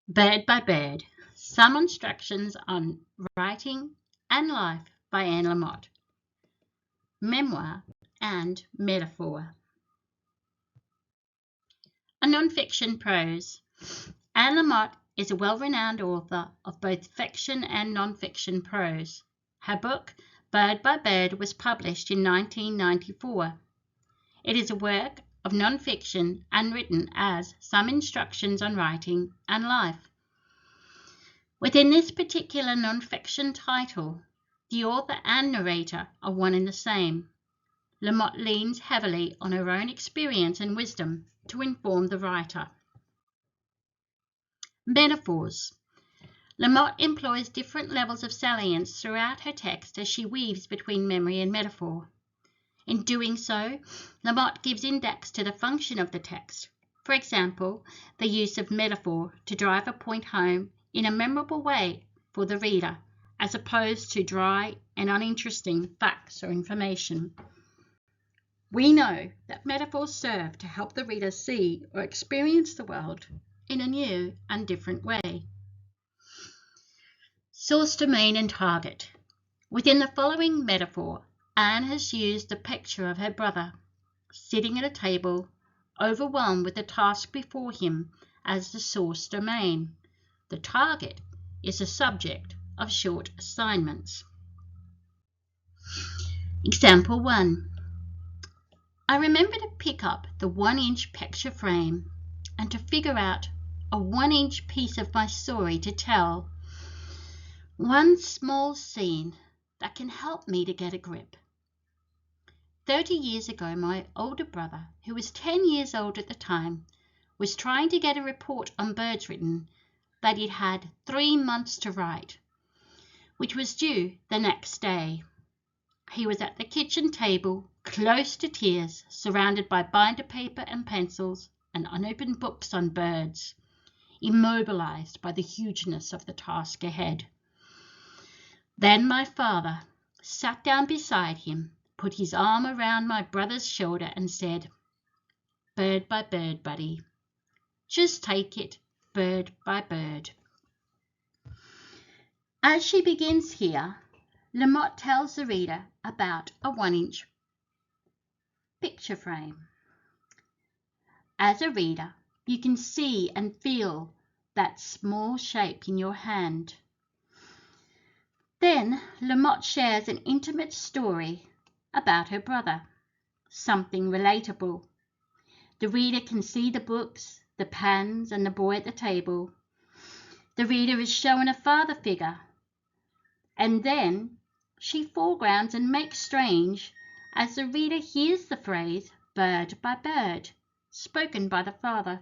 Bird by Bird, Some Instructions on Writing and Life by Anne Lamott. Memoir and Metaphor. A non-fiction prose. Anne Lamott is a well-renowned author of both fiction and non-fiction prose. Her book, Bird by Bird, was published in 1994. It is a work of non-fiction and written as Some Instructions on Writing and Life. Within this particular non-fiction title, the author and narrator are one and the same. Lamott leans heavily on her own experience and wisdom to inform the writer. Metaphors. Lamott employs different levels of salience throughout her text as she weaves between memory and metaphor. In doing so, Lamott gives index to the function of the text. For example, the use of metaphor to drive a point home in a memorable way for the reader, as opposed to dry and uninteresting facts or information. We know that metaphors serve to help the reader see or experience the world in a new and different way. Source, domain, and target. Within the following metaphor, Anne has used the picture of her brother, sitting at a table, overwhelmed with the task before him, as the source domain. The target is the subject of short assignments. Example 1. I remember to pick up the 1-inch picture frame and to figure out a 1-inch piece of my story to tell. One small scene that can help me to get a grip. 30 years ago, my older brother, who was 10 years old at the time, was trying to get a report on birds written that he'd had 3 months to write, which was due the next day. He was at the kitchen table, close to tears, surrounded by binder paper and pencils and unopened books on birds, immobilized by the hugeness of the task ahead. Then my father sat down beside him, put his arm around my brother's shoulder and said, "Bird by bird, buddy. Just take it bird by bird." As she begins here, Lamott tells the reader about a 1-inch picture frame. As a reader, you can see and feel that small shape in your hand. Then Lamott shares an intimate story about her brother, something relatable. The reader can see the books, the pans, and the boy at the table. The reader is shown a father figure, and then she foregrounds and makes strange as the reader hears the phrase bird by bird, spoken by the father.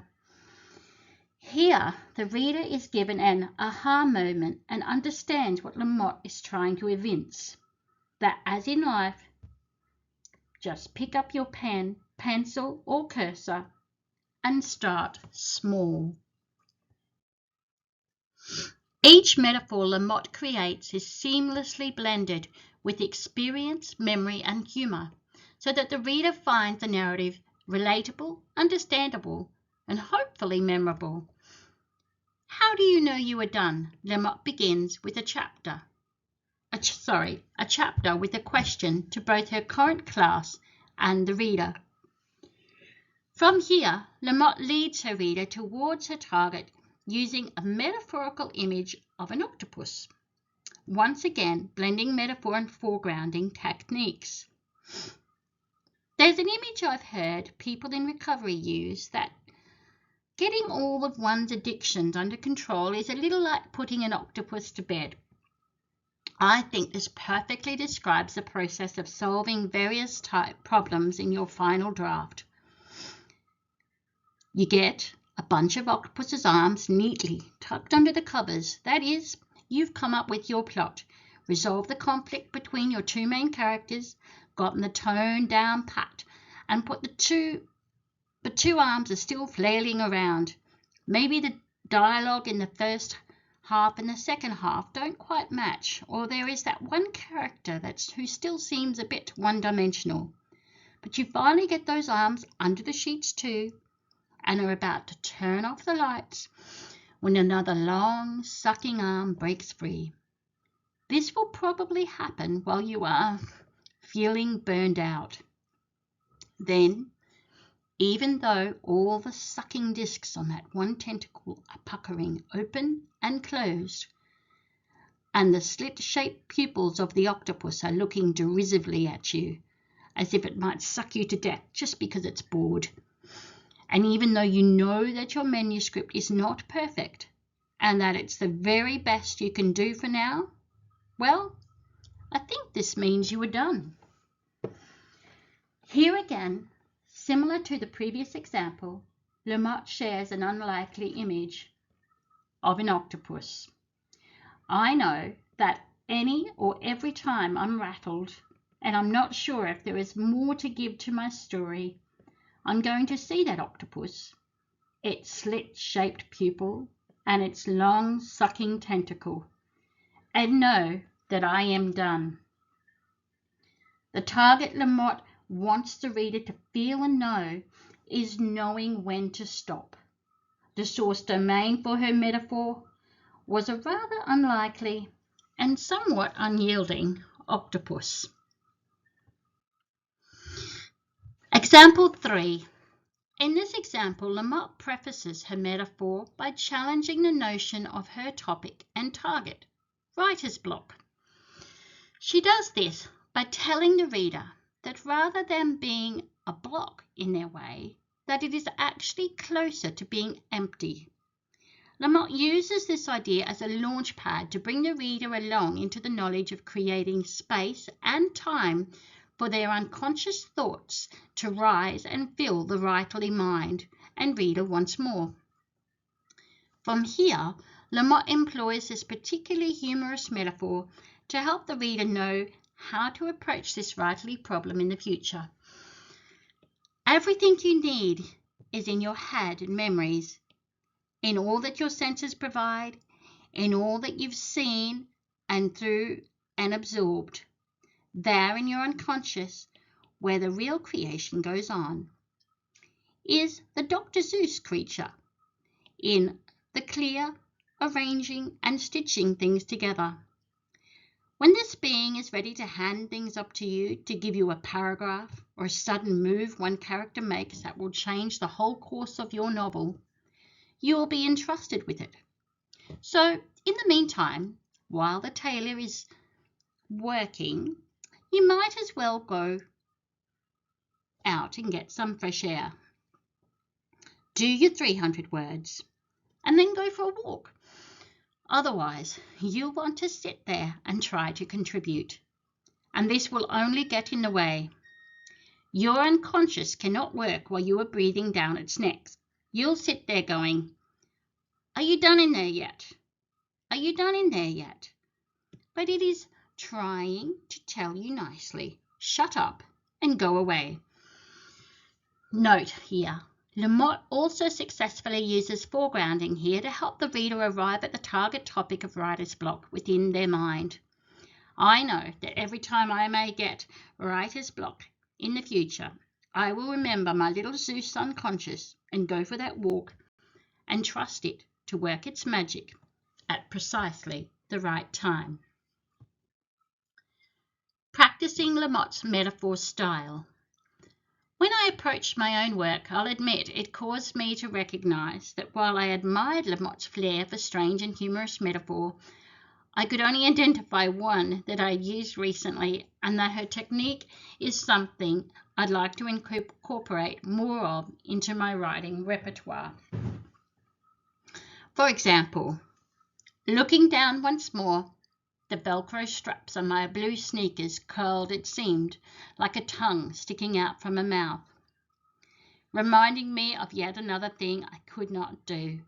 Here, the reader is given an aha moment and understands what Lamott is trying to evince, that as in life, just pick up your pen, pencil, or cursor and start small. Each metaphor Lamott creates is seamlessly blended with experience, memory, and humor, so that the reader finds the narrative relatable, understandable, and hopefully memorable. How do you know you are done? Lamott begins with a chapter with a question to both her current class and the reader. From here, Lamott leads her reader towards her target using a metaphorical image of an octopus, once again blending metaphor and foregrounding techniques. There's an image I've heard people in recovery use that getting all of one's addictions under control is a little like putting an octopus to bed. I think this perfectly describes the process of solving various type problems in your final draft. You get a bunch of octopus's arms neatly tucked under the covers. That is, you've come up with your plot, resolved the conflict between your two main characters, gotten the tone down pat, and put the two arms are still flailing around. Maybe the dialogue in the first half and the second half don't quite match, or there is that one character who still seems a bit one-dimensional. But you finally get those arms under the sheets too, and are about to turn off the lights when another long, sucking arm breaks free. This will probably happen while you are feeling burned out. Then, even though all the sucking discs on that one tentacle are puckering open and closed, and the slit-shaped pupils of the octopus are looking derisively at you, as if it might suck you to death just because it's bored, and even though you know that your manuscript is not perfect, and that it's the very best you can do for now, well, I think this means you are done. Here again, similar to the previous example, Lamott shares an unlikely image of an octopus. I know that any or every time I'm rattled and I'm not sure if there is more to give to my story, I'm going to see that octopus, its slit-shaped pupil and its long sucking tentacle, and know that I am done. The target Lamott wants the reader to feel and know is knowing when to stop. The source domain for her metaphor was a rather unlikely and somewhat unyielding octopus. Example 3. In this example, Lamott prefaces her metaphor by challenging the notion of her topic and target, writer's block. She does this by telling the reader that rather than being a block in their way, that it is actually closer to being empty. Lamott uses this idea as a launch pad to bring the reader along into the knowledge of creating space and time for their unconscious thoughts to rise and fill the writerly mind and reader once more. From here, Lamott employs this particularly humorous metaphor to help the reader know how to approach this writerly problem in the future. Everything you need is in your head and memories, in all that your senses provide, in all that you've seen and through and absorbed. There in your unconscious, where the real creation goes on, is the Dr. Seuss creature, in the clear, arranging and stitching things together. When this being is ready to hand things up to you to give you a paragraph or a sudden move one character makes that will change the whole course of your novel, you will be entrusted with it. So, in the meantime, while the tailor is working, you might as well go out and get some fresh air. Do your 300 words and then go for a walk. Otherwise, you'll want to sit there and try to contribute, and this will only get in the way. Your unconscious cannot work while you are breathing down its neck. You'll sit there going, "Are you done in there yet? Are you done in there yet?" But it is trying to tell you nicely, "Shut up and go away." Note here, Lamott also successfully uses foregrounding here to help the reader arrive at the target topic of writer's block within their mind. I know that every time I may get writer's block in the future, I will remember my little Zeus unconscious and go for that walk and trust it to work its magic at precisely the right time. Practicing Lamott's metaphor style. When I approached my own work, I'll admit it caused me to recognize that while I admired Lamott's flair for strange and humorous metaphor, I could only identify one that I had used recently, and that her technique is something I'd like to incorporate more of into my writing repertoire. For example, looking down once more, the Velcro straps on my blue sneakers curled, it seemed, like a tongue sticking out from a mouth, reminding me of yet another thing I could not do,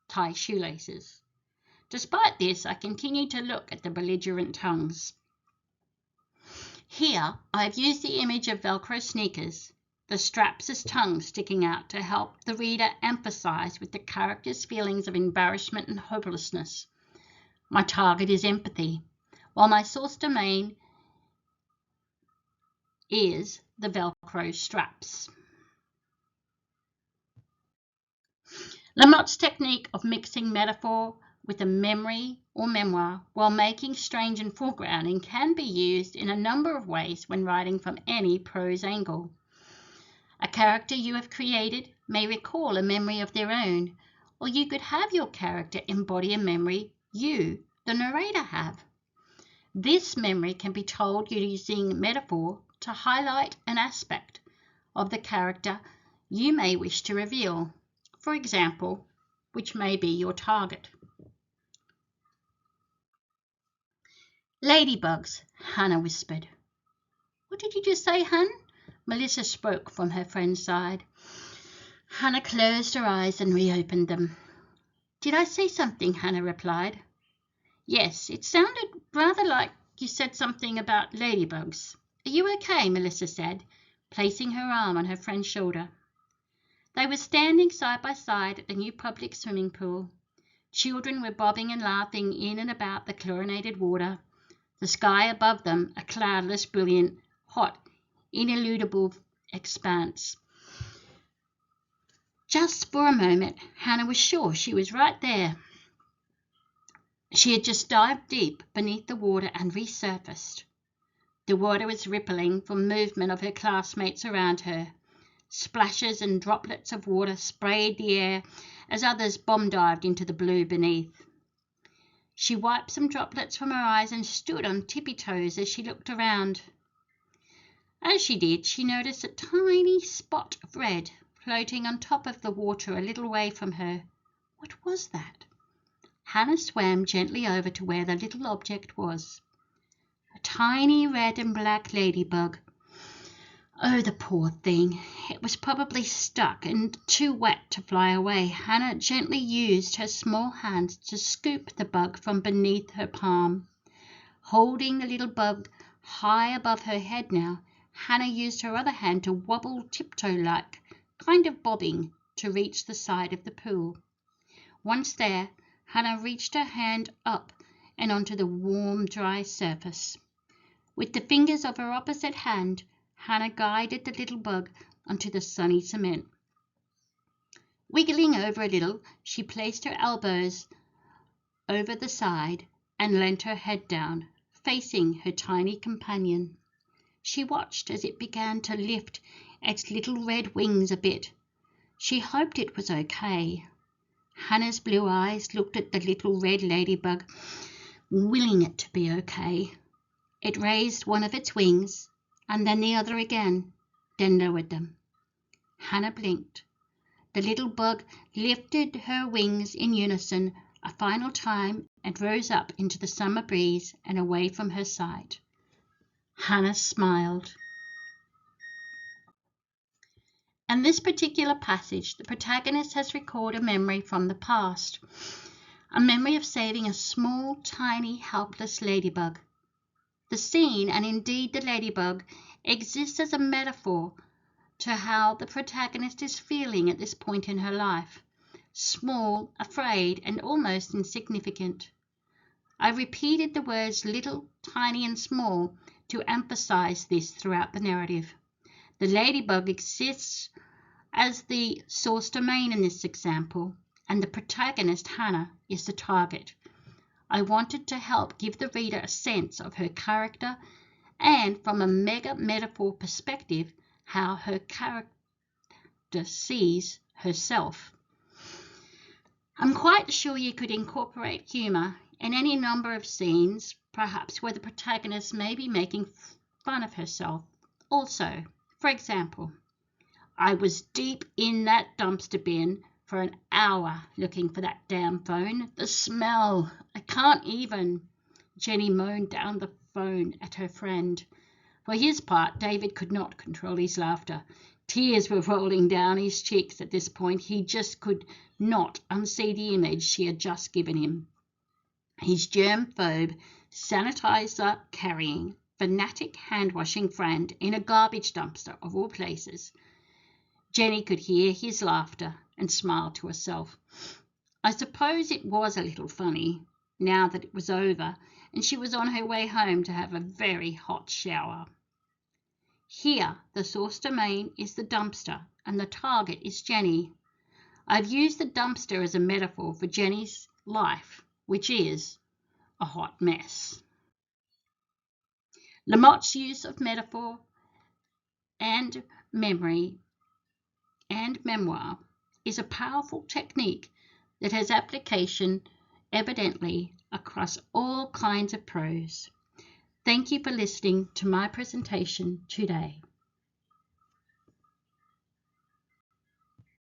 tie shoelaces. Despite this, I continued to look at the belligerent tongues. Here, I've used the image of Velcro sneakers, the straps as tongues sticking out, to help the reader emphasize with the character's feelings of embarrassment and hopelessness. My target is empathy, while my source domain is the Velcro straps. Lamotte's technique of mixing metaphor with a memory or memoir while making strange and foregrounding can be used in a number of ways when writing from any prose angle. A character you have created may recall a memory of their own, or you could have your character embody a memory you, the narrator, have. This memory can be told using metaphor to highlight an aspect of the character you may wish to reveal, for example, which may be your target. Ladybugs, Hannah whispered. What did you just say, Hun? Melissa spoke from her friend's side. Hannah closed her eyes and reopened them. Did I say something? Hannah replied. Yes, it sounded rather like you said something about ladybugs. Are you okay? Melissa said, placing her arm on her friend's shoulder. They were standing side by side at the new public swimming pool. Children were bobbing and laughing in and about the chlorinated water. The sky above them, a cloudless, brilliant, hot, ineludible expanse. Just for a moment, Hannah was sure she was right there. She had just dived deep beneath the water and resurfaced. The water was rippling from movement of her classmates around her. Splashes and droplets of water sprayed the air as others bomb-dived into the blue beneath. She wiped some droplets from her eyes and stood on tippy-toes as she looked around. As she did, she noticed a tiny spot of red floating on top of the water a little way from her. What was that? Hannah swam gently over to where the little object was. A tiny red and black ladybug. Oh, the poor thing. It was probably stuck and too wet to fly away. Hannah gently used her small hands to scoop the bug from beneath her palm. Holding the little bug high above her head now, Hannah used her other hand to wobble tiptoe-like, kind of bobbing, to reach the side of the pool. Once there, Hannah reached her hand up and onto the warm, dry surface. With the fingers of her opposite hand, Hannah guided the little bug onto the sunny cement. Wiggling over a little, she placed her elbows over the side and leant her head down, facing her tiny companion. She watched as it began to lift its little red wings a bit. She hoped it was okay. Hannah's blue eyes looked at the little red ladybug, willing it to be okay. It raised one of its wings, and then the other again, then lowered them. Hannah blinked. The little bug lifted her wings in unison a final time and rose up into the summer breeze and away from her sight. Hannah smiled. In this particular passage, the protagonist has recalled a memory from the past, a memory of saving a small, tiny, helpless ladybug. The scene, and indeed the ladybug, exists as a metaphor to how the protagonist is feeling at this point in her life, small, afraid, and almost insignificant. I repeated the words little, tiny, and small to emphasize this throughout the narrative. The ladybug exists as the source domain in this example, and the protagonist, Hannah, is the target. I wanted to help give the reader a sense of her character and, from a metaphor perspective, how her character sees herself. I'm quite sure you could incorporate humour in any number of scenes, perhaps where the protagonist may be making fun of herself. Also, for example, I was deep in that dumpster bin for an hour looking for that damn phone. The smell, I can't even. Jenny moaned down the phone at her friend. For his part, David could not control his laughter. Tears were rolling down his cheeks at this point. He just could not unsee the image she had just given him. His germphobe, sanitizer-carrying, fanatic hand-washing friend in a garbage dumpster of all places. Jenny could hear his laughter and smiled to herself. I suppose it was a little funny, now that it was over, and she was on her way home to have a very hot shower. Here, the source domain is the dumpster, and the target is Jenny. I've used the dumpster as a metaphor for Jenny's life, which is a hot mess. Lamotte's use of metaphor and memory and memoir is a powerful technique that has application evidently across all kinds of prose. Thank you for listening to my presentation today.